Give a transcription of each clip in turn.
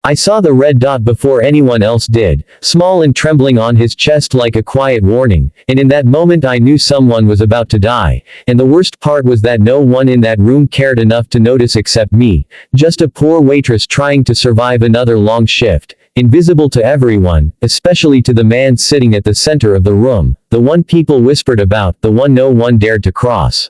I saw the red dot before anyone else did, small and trembling on his chest like a quiet warning, and in that moment I knew someone was about to die, and the worst part was that no one in that room cared enough to notice except me, just a poor waitress trying to survive another long shift, invisible to everyone, especially to the man sitting at the center of the room, the one people whispered about, the one no one dared to cross.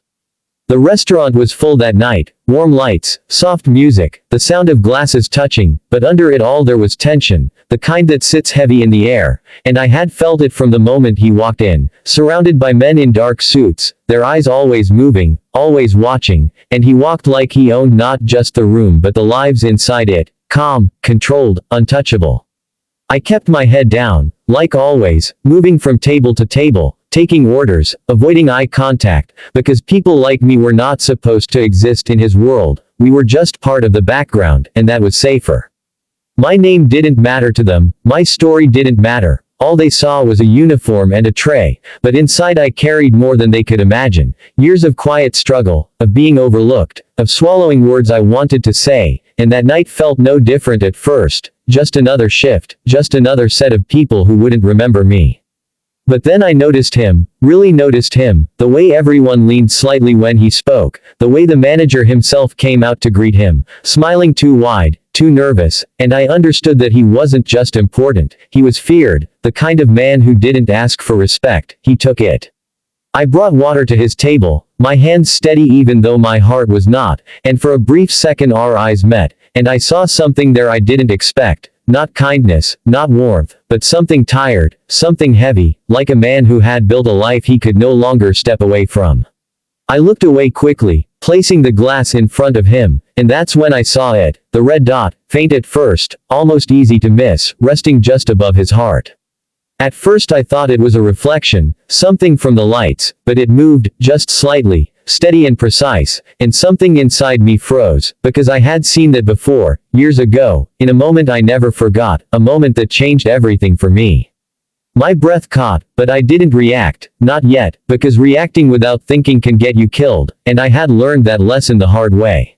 The restaurant was full that night, warm lights, soft music, the sound of glasses touching, but under it all there was tension, the kind that sits heavy in the air, and I had felt it from the moment he walked in, surrounded by men in dark suits, their eyes always moving, always watching, and he walked like he owned not just the room but the lives inside it, calm, controlled, untouchable. I kept my head down, like always, moving from table to table, taking orders, avoiding eye contact, because people like me were not supposed to exist in his world, we were just part of the background, and that was safer. My name didn't matter to them, my story didn't matter, all they saw was a uniform and a tray, but inside I carried more than they could imagine, years of quiet struggle, of being overlooked, of swallowing words I wanted to say, and that night felt no different at first, just another shift, just another set of people who wouldn't remember me. But then I noticed him, really noticed him, the way everyone leaned slightly when he spoke, the way the manager himself came out to greet him, smiling too wide, too nervous, and I understood that he wasn't just important, he was feared, the kind of man who didn't ask for respect, he took it. I brought water to his table, my hands steady even though my heart was not, and for a brief second our eyes met, and I saw something there I didn't expect. Not kindness, not warmth, but something tired, something heavy, like a man who had built a life he could no longer step away from. I looked away quickly, placing the glass in front of him, and that's when I saw it, the red dot, faint at first, almost easy to miss, resting just above his heart. At first I thought it was a reflection, something from the lights, but it moved, just slightly, steady and precise, and something inside me froze, because I had seen that before, years ago, in a moment I never forgot, a moment that changed everything for me. My breath caught, but I didn't react, not yet, because reacting without thinking can get you killed, and I had learned that lesson the hard way.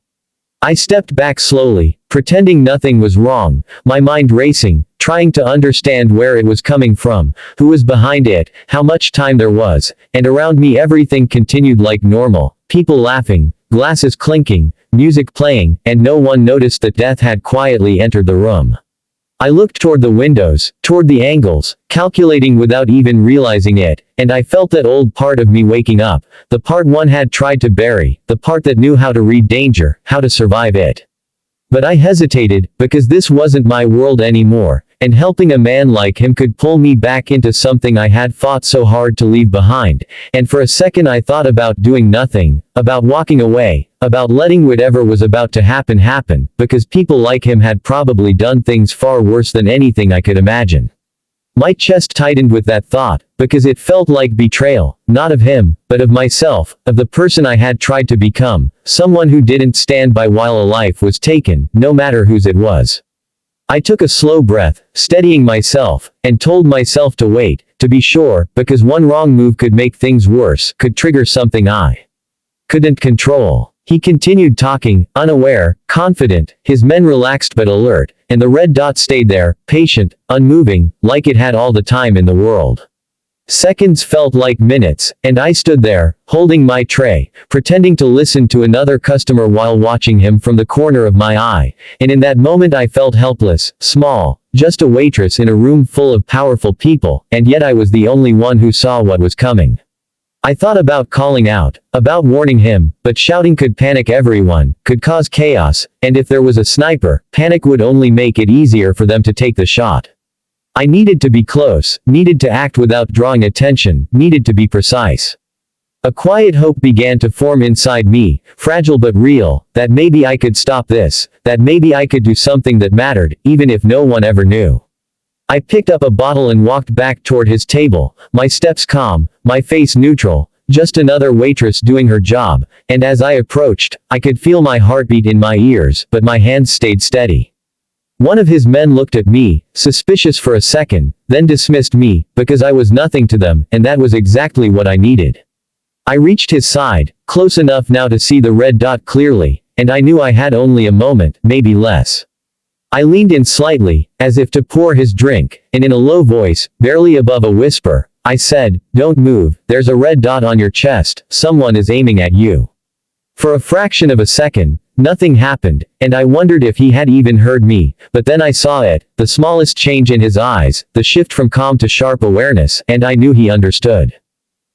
I stepped back slowly, pretending nothing was wrong, my mind racing, trying to understand where it was coming from, who was behind it, how much time there was, and around me everything continued like normal, people laughing, glasses clinking, music playing, and no one noticed that death had quietly entered the room. I looked toward the windows, toward the angles, calculating without even realizing it, and I felt that old part of me waking up, the part one had tried to bury, the part that knew how to read danger, how to survive it. But I hesitated, because this wasn't my world anymore, and helping a man like him could pull me back into something I had fought so hard to leave behind, and for a second I thought about doing nothing, about walking away, about letting whatever was about to happen, because people like him had probably done things far worse than anything I could imagine. My chest tightened with that thought, because it felt like betrayal, not of him, but of myself, of the person I had tried to become, someone who didn't stand by while a life was taken, no matter whose it was. I took a slow breath, steadying myself, and told myself to wait, to be sure, because one wrong move could make things worse, could trigger something I couldn't control. He continued talking, unaware, confident, his men relaxed but alert, and the red dot stayed there, patient, unmoving, like it had all the time in the world. Seconds felt like minutes, and I stood there, holding my tray, pretending to listen to another customer while watching him from the corner of my eye, and in that moment I felt helpless, small, just a waitress in a room full of powerful people, and yet I was the only one who saw what was coming. I thought about calling out, about warning him, but shouting could panic everyone, could cause chaos, and if there was a sniper, panic would only make it easier for them to take the shot. I needed to be close, needed to act without drawing attention, needed to be precise. A quiet hope began to form inside me, fragile but real, that maybe I could stop this, that maybe I could do something that mattered, even if no one ever knew. I picked up a bottle and walked back toward his table, my steps calm, my face neutral, just another waitress doing her job, and as I approached, I could feel my heartbeat in my ears, but my hands stayed steady. One of his men looked at me, suspicious for a second, then dismissed me, because I was nothing to them, and that was exactly what I needed. I reached his side, close enough now to see the red dot clearly, and I knew I had only a moment, maybe less. I leaned in slightly, as if to pour his drink, and in a low voice, barely above a whisper, I said, "Don't move, there's a red dot on your chest, someone is aiming at you." For a fraction of a second, nothing happened, and I wondered if he had even heard me, but then I saw it, the smallest change in his eyes, the shift from calm to sharp awareness, and I knew he understood.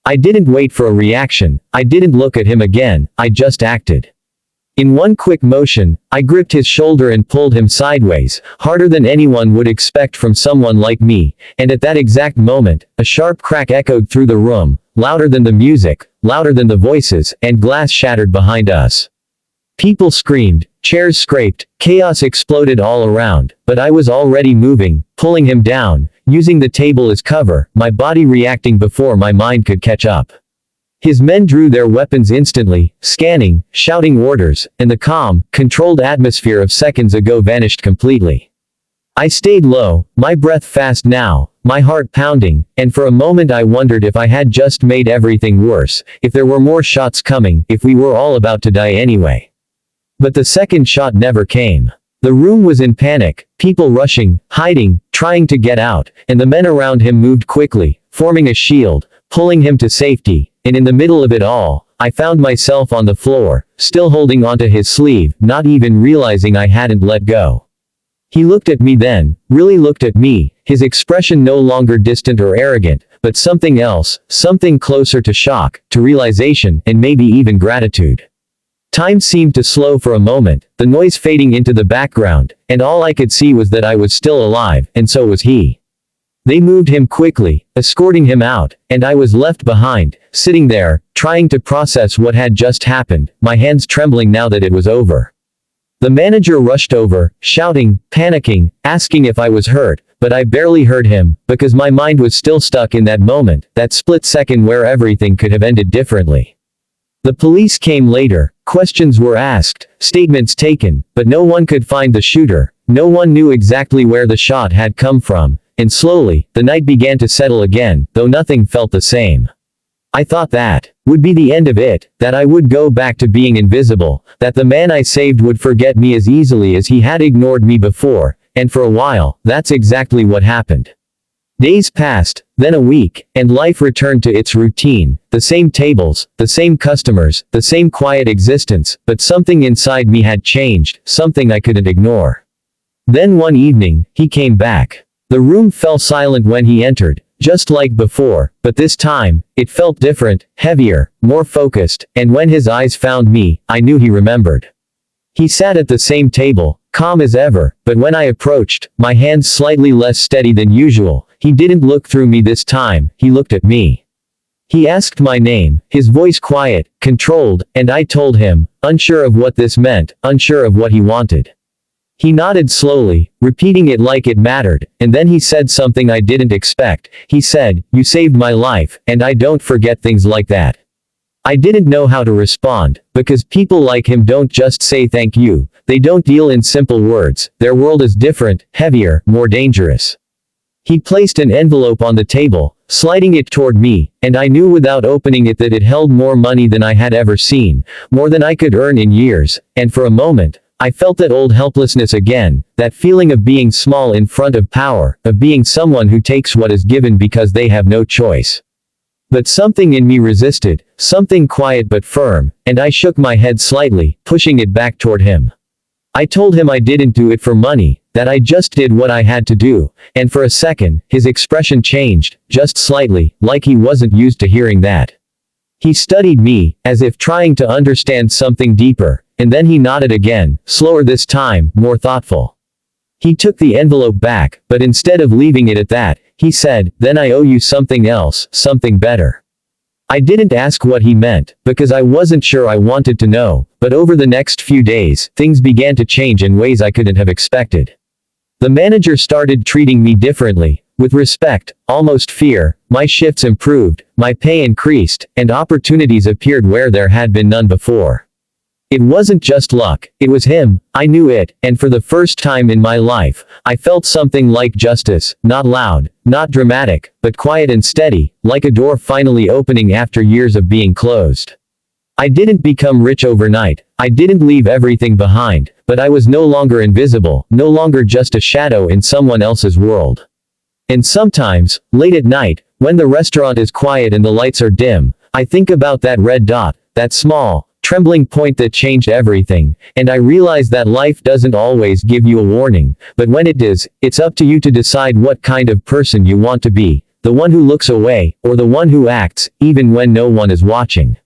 I didn't wait for a reaction, I didn't look at him again, I just acted. In one quick motion, I gripped his shoulder and pulled him sideways, harder than anyone would expect from someone like me, and at that exact moment, a sharp crack echoed through the room, louder than the music, louder than the voices, and glass shattered behind us. People screamed, chairs scraped, chaos exploded all around, but I was already moving, pulling him down, using the table as cover, my body reacting before my mind could catch up. His men drew their weapons instantly, scanning, shouting orders, and the calm, controlled atmosphere of seconds ago vanished completely. I stayed low, my breath fast now, my heart pounding, and for a moment I wondered if I had just made everything worse, if there were more shots coming, if we were all about to die anyway. But the second shot never came. The room was in panic, people rushing, hiding, trying to get out, and the men around him moved quickly, forming a shield, pulling him to safety, and in the middle of it all, I found myself on the floor, still holding onto his sleeve, not even realizing I hadn't let go. He looked at me then, really looked at me, his expression no longer distant or arrogant, but something else, something closer to shock, to realization, and maybe even gratitude. Time seemed to slow for a moment, the noise fading into the background, and all I could see was that I was still alive, and so was he. They moved him quickly, escorting him out, and I was left behind, sitting there, trying to process what had just happened, my hands trembling now that it was over. The manager rushed over, shouting, panicking, asking if I was hurt, but I barely heard him, because my mind was still stuck in that moment, that split second where everything could have ended differently. The police came later, questions were asked, statements taken, but no one could find the shooter, no one knew exactly where the shot had come from, and slowly, the night began to settle again, though nothing felt the same. I thought that would be the end of it, that I would go back to being invisible, that the man I saved would forget me as easily as he had ignored me before, and for a while, that's exactly what happened. Days passed, then a week, and life returned to its routine, the same tables, the same customers, the same quiet existence, but something inside me had changed, something I couldn't ignore. Then one evening, he came back. The room fell silent when he entered, just like before, but this time, it felt different, heavier, more focused, and when his eyes found me, I knew he remembered. He sat at the same table, calm as ever, but when I approached, my hands slightly less steady than usual, he didn't look through me this time, he looked at me. He asked my name, his voice quiet, controlled, and I told him, unsure of what this meant, unsure of what he wanted. He nodded slowly, repeating it like it mattered, and then he said something I didn't expect. He said, "You saved my life, and I don't forget things like that." I didn't know how to respond, because people like him don't just say thank you, they don't deal in simple words, their world is different, heavier, more dangerous. He placed an envelope on the table, sliding it toward me, and I knew without opening it that it held more money than I had ever seen, more than I could earn in years, and for a moment, I felt that old helplessness again, that feeling of being small in front of power, of being someone who takes what is given because they have no choice. But something in me resisted, something quiet but firm, and I shook my head slightly, pushing it back toward him. I told him I didn't do it for money, that I just did what I had to do, and for a second, his expression changed, just slightly, like he wasn't used to hearing that. He studied me, as if trying to understand something deeper, and then he nodded again, slower this time, more thoughtful. He took the envelope back, but instead of leaving it at that, he said, "Then I owe you something else, something better." I didn't ask what he meant, because I wasn't sure I wanted to know, but over the next few days, things began to change in ways I couldn't have expected. The manager started treating me differently, with respect, almost fear, my shifts improved, my pay increased, and opportunities appeared where there had been none before. It wasn't just luck, it was him, I knew it, and for the first time in my life, I felt something like justice, not loud, not dramatic, but quiet and steady, like a door finally opening after years of being closed. I didn't become rich overnight. I didn't leave everything behind, but I was no longer invisible, no longer just a shadow in someone else's world. And sometimes, late at night, when the restaurant is quiet and the lights are dim, I think about that red dot, that small, trembling point that changed everything, and I realize that life doesn't always give you a warning, but when it does, it's up to you to decide what kind of person you want to be, the one who looks away, or the one who acts, even when no one is watching.